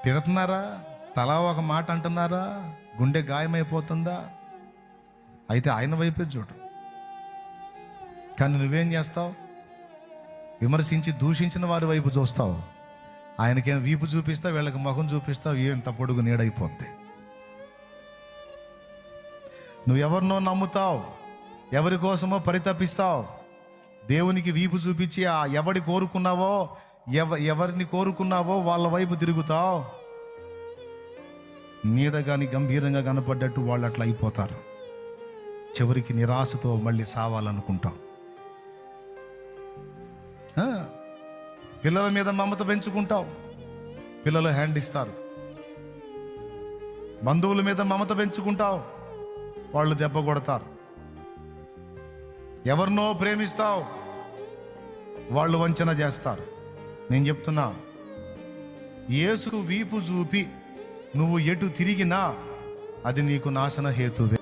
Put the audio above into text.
తిడుతున్నారా? తలా ఒక మాట అంటున్నారా? గుండె గాయమైపోతుందా? అయితే ఆయన వైపే చూడు. కానీ నువ్వేం చేస్తావు? విమర్శించి దూషించిన వారి వైపు చూస్తావు. ఆయనకేం వీపు చూపిస్తావు, వీళ్ళకి ముఖం చూపిస్తావు, ఏంత పొడుగు నీడైపోద్ది. నువ్వెవరినో నమ్ముతావు, ఎవరి కోసమో పరితపిస్తావు. దేవునికి వీపు చూపించి ఆ ఎవరిని కోరుకున్నావో వాళ్ళ వైపు తిరుగుతావు. నీడ కానీ గంభీరంగా కనపడ్డట్టు వాళ్ళు అట్లా అయిపోతారు. చివరికి నిరాశతో మళ్ళీ సావాలనుకుంటావు. పిల్లల మీద మమత పెంచుకుంటావు, పిల్లలు హ్యాండ్ ఇస్తారు. బంధువుల మీద మమత పెంచుకుంటావు, వాళ్ళు దెబ్బ కొడతారు. ఎవరినో ప్రేమిస్తావు, వాళ్ళు వంచన చేస్తారు. నేను చెప్తున్నా, యేసుకు వీపు చూపి నువ్వు ఎటు తిరిగినా అది నీకు నాశన హేతువే.